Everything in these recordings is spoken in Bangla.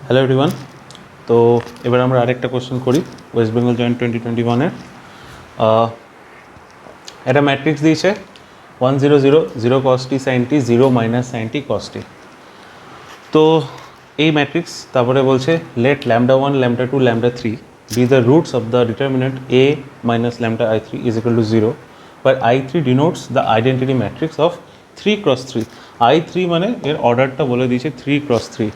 Hello everyone. তো এবার আমরা আরেকটা কোশ্চেন করি ওয়েস্ট বেঙ্গল জয়েন্ট 2021-এর। একটা ম্যাট্রিক্স দিয়েছে 1 0 0 0 cos t sin t 0 minus sin t cos t। তো এই ম্যাট্রিক্স তারপরে বলছে late lambda 1 lambda 2 lambda 3 be the roots of the determinant a minus lambda I3 is equal to 0 where I3 denotes the identity matrix of 3 cross 3। I3 মানে এর অর্ডারটা বলে দিয়েছে 3 cross 3।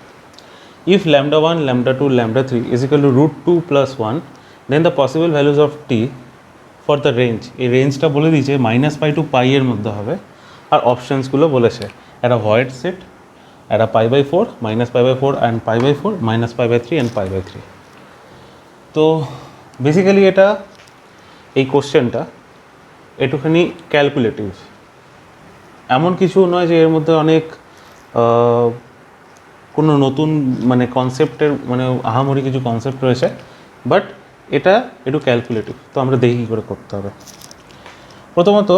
If lambda 1, lambda 2, lambda 3 is equal to root 2 plus 1, then the possible values of t for the range, এই রেঞ্জটা বলে দিয়েছে -π to π এর মধ্যে হবে। আর অপশানসগুলো বলেছে একটা ভয়েড সেট, একটা π/4, -π/4 and π/4, -π/3 and π/3। তো বেসিক্যালি এটা এই কোশ্চেনটা একটুখানি ক্যালকুলেটিভ, এমন কিছু নয় যে এর মধ্যে অনেক কোনো নতুন মানে কনসেপ্টের মানে আহামরি কিছু কনসেপ্ট রয়েছে, বাট এটা একটু ক্যালকুলেটিভ। তো আমরা দেখি কী করে করতে হবে। প্রথমত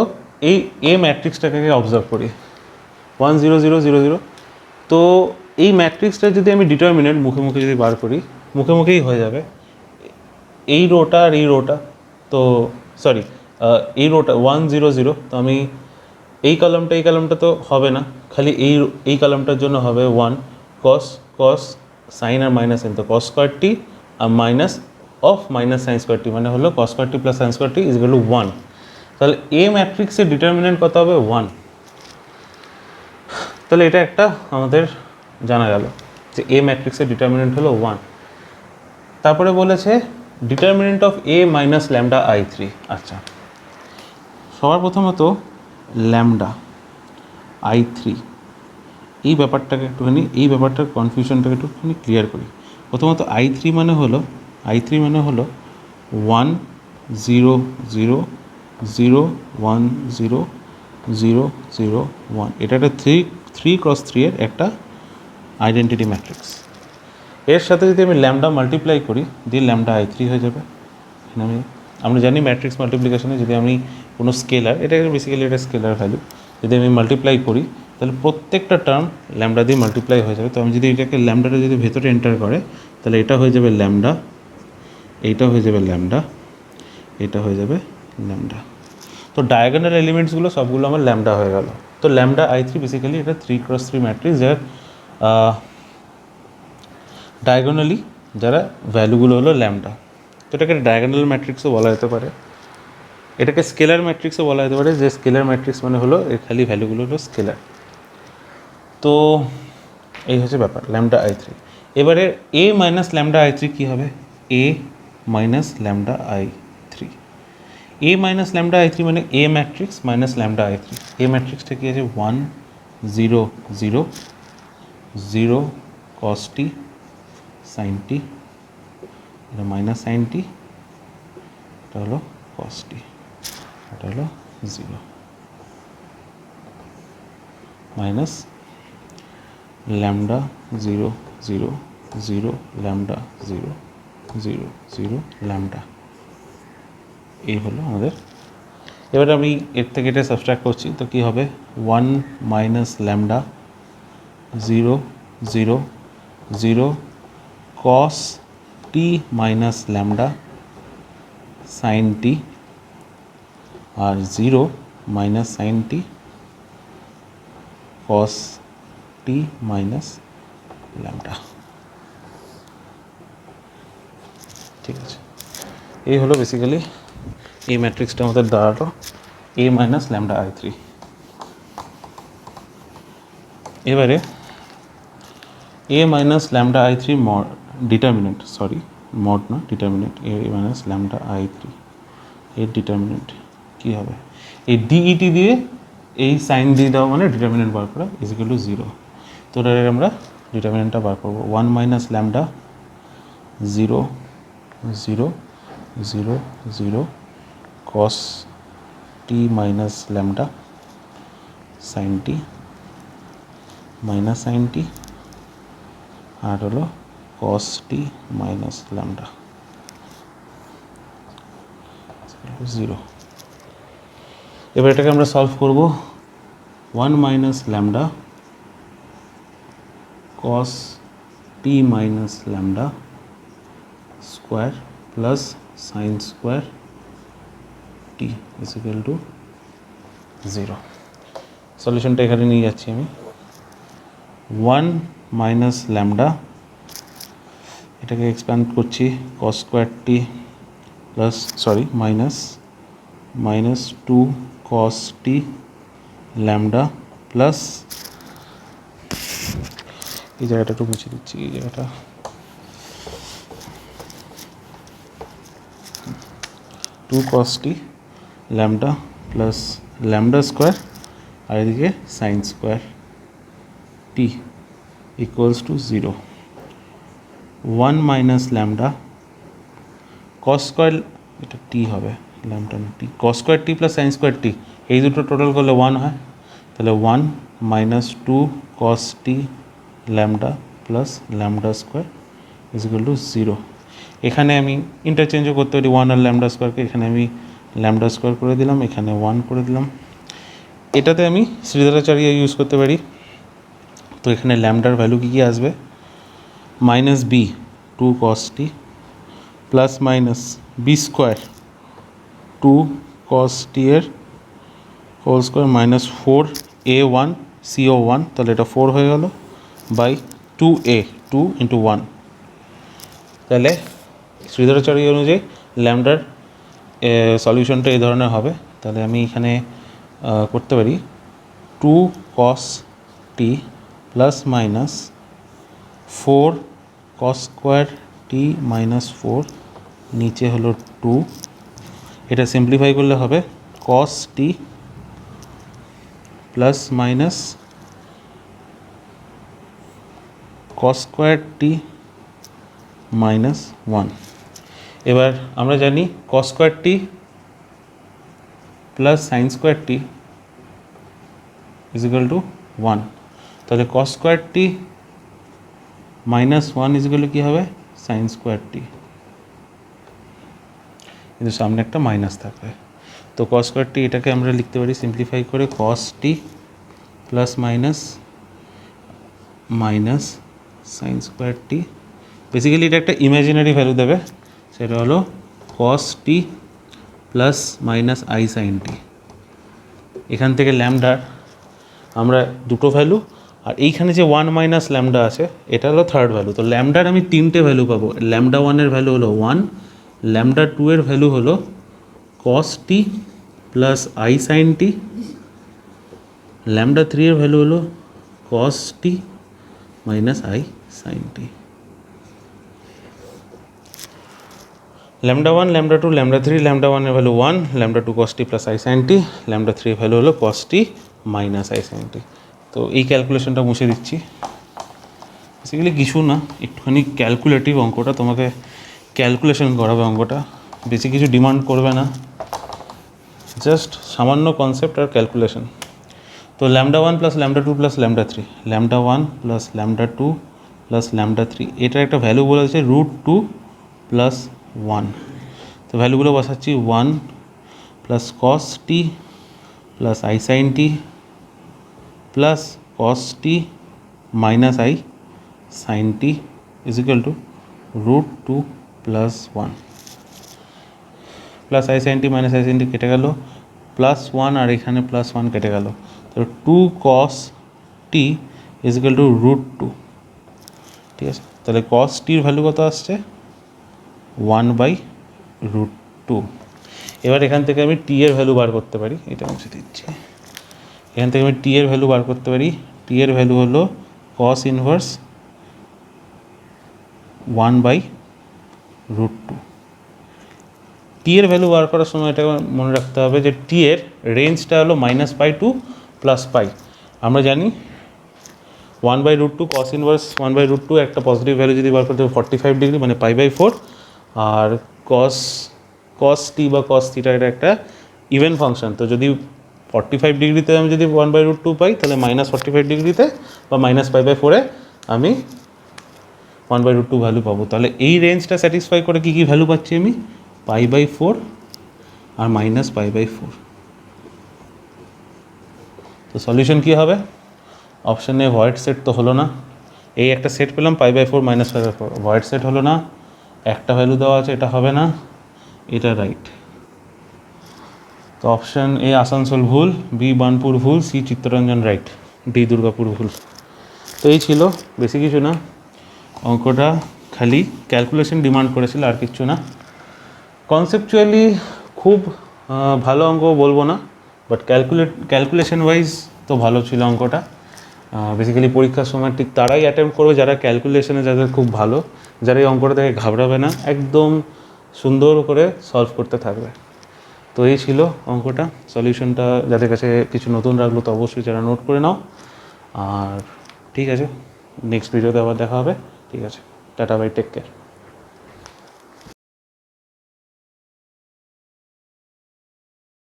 এই এ ম্যাট্রিক্সটাকে অবজার্ভ করি 1 0 0 0 0। তো এই ম্যাট্রিক্সটা যদি আমি ডিটারমিনেন্ট মুখে মুখে যদি বার করি, মুখে মুখেই হয়ে যাবে এই রোটা আর এই রোটা। তো সরি, এই রোটা 1 0 0। তো আমি এই কলামটা তো হবে না, খালি এই কলামটার জন্য হবে 1 cos সাইন আর মাইনাস সাইন, তো cos স্কোয়ার টি আর minus of minus sine square t মানে হলো cos square t plus sine square t is equal to 1। তাহলে এ ম্যাট্রিক্সের ডিটারমিনেন্ট কত হবে 1। তাহলে এটা একটা আমাদের জানা গেল যে এ ম্যাট্রিক্সের ডিটারমিনেন্ট হলো 1। তারপরে বলেছে determinant of A minus lambda I3। আচ্ছা, সবার প্রথমত ল্যামডা I3 এই ব্যাপারটাকে একটুখানি, এই ব্যাপারটার কনফিউশনটাকে একটুখানি ক্লিয়ার করি। প্রথমত I3 মানে হলো 1 0 0 0 1 0 0 0 1। এটা একটা 3 ক্রস 3 এর একটা আইডেন্টিটি ম্যাট্রিক্স। এর সাথে যদি আমি ল্যামডা মাল্টিপ্লাই করি দিয়ে ল্যামডা I3 হয়ে যাবে। আমরা জানি ম্যাট্রিক্স মাল্টিপ্লিকেশনে যদি আমি কোনো স্কেলার, এটা বেসিক্যালি এটা স্কেলার ভ্যালু, যদি আমি মাল্টিপ্লাই করি তাহলে প্রত্যেকটা টার্ম ল্যামডা দিয়ে মাল্টিপ্লাই হয়ে যাবে। তো আমি যদি এটাকে ল্যামডাটা যদি ভেতরে এন্টার করে তাহলে এটা হয়ে যাবে ল্যামডা, এইটা হয়ে যাবে ল্যামডা, এটা হয়ে যাবে ল্যামডা। তো ডায়াগোনাল এলিমেন্টসগুলো সবগুলো আমার ল্যামডা হয়ে গেল। তো ল্যামডা I3 বেসিক্যালি এটা 3 ক্রস 3 ম্যাট্রিক্স, যার ডায়াগোনালি যারা ভ্যালুগুলো হলো ল্যামডা। তো এটাকে ডায়াগোনাল ম্যাট্রিক্সও বলা যেতে পারে, এটাকে স্কেলার ম্যাট্রিক্সও বলা যেতে পারে, যে স্কেলার ম্যাট্রিক্স মানে হলো এর খালি ভ্যালুগুলো হলো স্কেলার। তো এই হচ্ছে ব্যাপার ল্যামডা I3। এবারে এ মাইনাস ল্যামডা I3 কী হবে? এ মাইনাস ল্যামডা I3, এ মাইনাস ল্যামডা I3 মানে এ ম্যাট্রিক্স মাইনাস ল্যামডা I3। এ ম্যাট্রিক্সটা কী আছে? 1 0 0 0 cos t sin t, এটা মাইনাস সাইন টি, এটা হলো cos t, এটা হলো 0 মাইনাস ল্যামডা 0 0 0 ল্যামডা 0 0 0 ল্যামডা। এই হলো আমাদের। এবার আমি এর থেকে এটা সাবস্ট্রাক্ট করছি, তো কী হবে? 1 minus lambda 0 0 0 cos t minus lambda sine t, আর 0 minus sine t cos t minus lambda. ঠিক আছে, এই হলো বেসিক্যালি এই ম্যাট্রিক্সটা আমাদের দাঁড়ালো এ মাইনাস ল্যামডা I3। এবারে A minus lambda I3 determinant, sorry mod না, determinant A minus lambda I3 এর ডিটারমিনেন্ট কী হবে? এই ডিইটি দিয়ে এই সাইন দিয়ে দেওয়া মানে ডিটারমিনেন্ট বার করা ইজ ইকুয়াল টু 0। তো এর আমরা ডিটারমিনেন্টটা বার করবো 1 minus lambda 0 0 0 0 cos t minus lambda sine t minus sine t, আর হলো cos t মাইনাস ল্যামডা 0। এবার এটাকে আমরা সলভ করব 1 minus lambda cos T minus lambda square plus sine square T is equal to 0। সলিউশনটা এখানে নিয়ে যাচ্ছি আমি 1 মাইনাস ল্যামডা, এটাকে এক্সপ্যান্ড করছি কস square t plus minus 2 cos t lambda plus এই জায়গাটা একটু মুছে দিচ্ছি, এই জায়গাটা 2 cos t lambda plus lambda square আর এদিকে sine square t equals to 0। 1 minus lambda cos square, এটা টি হবে, ল্যামডা না t, cos square t plus sine square t, এই দুটো টোটাল করলে 1 হয়, তাহলে 1 minus 2 cos t lambda plus lambda square is equal to 0। এখানে আমি ইন্টারচেঞ্জও করতে পারি 1 আর ল্যামডা স্কোয়ারকে, এখানে আমি ল্যামডা স্কোয়ার করে দিলাম, এখানে 1 করে দিলাম। এটাতে আমি শ্রীধরাচার্য ইউজ করতে পারি। তো এখানে ল্যামডার ভ্যালু কী কী আসবে, মাইনাস বি 2 কস টি plus minus B square 2 cos টি এর whole square minus 4 a1 co1, তাহলে এটা 4 হয়ে গেল বাই 2a 2 ইন্টু 1। তাহলে শ্রীধরাচার্য অনুযায়ী ল্যামডার সলিউশনটা এই ধরনের হবে। তাহলে আমি এখানে করতে পারি 2 cos t plus minus 4 cos square t minus 4, নিচে হলো 2, এটা সিম্পলিফাই করলে হবে cos t plus minus cos square t minus 1। এবার আমরা জানি cos square t plus sine square t is equal to 1, তাহলে cos square t minus 1 is equal to কী হবে, সাইন স্কোয়ার টি, কিন্তু সামনে একটা মাইনাস থাকবে। তো cos স্কোয়ার টি এটাকে আমরা লিখতে পারি সিম্পলিফাই করে cos t plus minus sine square t, basically এটা একটা ইমাজিনারি ভ্যালু দেবে, সেটা হলো cos t plus minus i sine t. এখান থেকে ল্যামডার আমরা দুটো ভ্যালু, আর এইখানে যে 1 মাইনাস ল্যামডা আছে এটা হলো থার্ড ভ্যালু। তো ল্যামডার আমি তিনটে ভ্যালু পাবো, ল্যামডা 1 এর ভ্যালু হলো 1, ল্যামডা 2 এর ভ্যালু হলো cos t plus i sine t, lambda 3 এর ভ্যালু হলো cos t minus i sine t. Lambda 1, lambda 2, lambda 3, lambda 1 এর value 1, lambda 2 cos t plus i sine t, lambda 3 এর ভ্যালু হলো cos t minus i sine t. তো এই ক্যালকুলেশনটা মুছে দিচ্ছি, বেসিক্যালি কিছু না, একটুখানি ক্যালকুলেটিভ অঙ্কটা, তোমাকে ক্যালকুলেশন করাবে অঙ্কটা, বেশি কিছু ডিমান্ড করবে না, জাস্ট সামান্য কনসেপ্ট আর ক্যালকুলেশন। তো lambda 1 plus lambda 2 plus lambda 3, lambda 1 plus lambda 2 plus lambda 3, এটার একটা ভ্যালু বলেছে √2 প্লাস 1। তো ভ্যালুগুলো বসাচ্ছি 1 plus cos t plus i sine t plus cos t minus i sine t is equal to √2 plus 1 plus i sine t minus i sine t কেটে গেল, প্লাস 1 আর এখানে প্লাস 1 কেটে গেল, তো 2 cos T is equal to √2। ঠিক আছে, তাহলে cos টির ভ্যালু কত আসছে 1/√2। এবার এখান থেকে আমি টি এর ভ্যালু বার করতে পারি, এটা মুছে দিচ্ছি, এখান থেকে আমি টি এর ভ্যালু বার করতে পারি, টি এর ভ্যালু হলো cos ইনভার্স 1/√2। টি এর ভ্যালু বার করার সময় এটা মনে রাখতে হবে যে টি এর রেঞ্জটা হলো -π টু +π। আমরা জানি 1/√2 cos ইনভার্স 1/√2 একটা পজিটিভ ভ্যালু যদি বার করতে হবে 45 ডিগ্রি মানে π/4, আর cos টি বা cos থিটা এটা একটা ইভেন ফাংশন। তো যদি 45 ডিগ্রিতে আমি যদি 1/√2 পাই, তাহলে -45 ডিগ্রিতে বা -π/4 এ আমি 1/√2 ভ্যালু পাবো। তাহলে এই রেঞ্জটা স্যাটিসফাই করে কী কী ভ্যালু পাচ্ছি আমি, π/4 আর -π/4। তো সলিউশন কী হবে, অপশানে ভয়েড সেট তো হলো না, এই একটা সেট পেলাম π/4 -π/4, ভয়েড সেট হলো না, একটা ভ্যালু দেওয়া আছে, এটা হবে না, এটা রাইট। তো অপশান এ আসানসোল ভুল, বি বার্নপুর ভুল, C Chittaranjan right, D Durgapur ভুল। তো এই ছিল, বেশি কিছু না, অঙ্কটা খালি ক্যালকুলেশন ডিমান্ড করেছিল, আর কিচ্ছু না। কনসেপচুয়ালি খুব ভালো অঙ্ক বলবো না, বাট ক্যালকুলেশন ওয়াইজ তো ভালো ছিল অঙ্কটা। বেসিক্যালি পরীক্ষার সময় ঠিক তারাই অ্যাটেম্প্ট করবে যারা ক্যালকুলেশনে যাদের খুব ভালো, যারা এই অঙ্কটা থেকে ঘাবড়াবে না, একদম সুন্দর করে সলভ করতে থাকবে। তো এই ছিল অঙ্কটা, সলিউশনটা যাদের কাছে কিছু নতুন রাখলো তো অবশ্যই যারা নোট করে নাও। আর ঠিক আছে, নেক্সট ভিডিওতে আবার দেখা হবে। ঠিক আছে, টাটা বাই, টেক কেয়ার।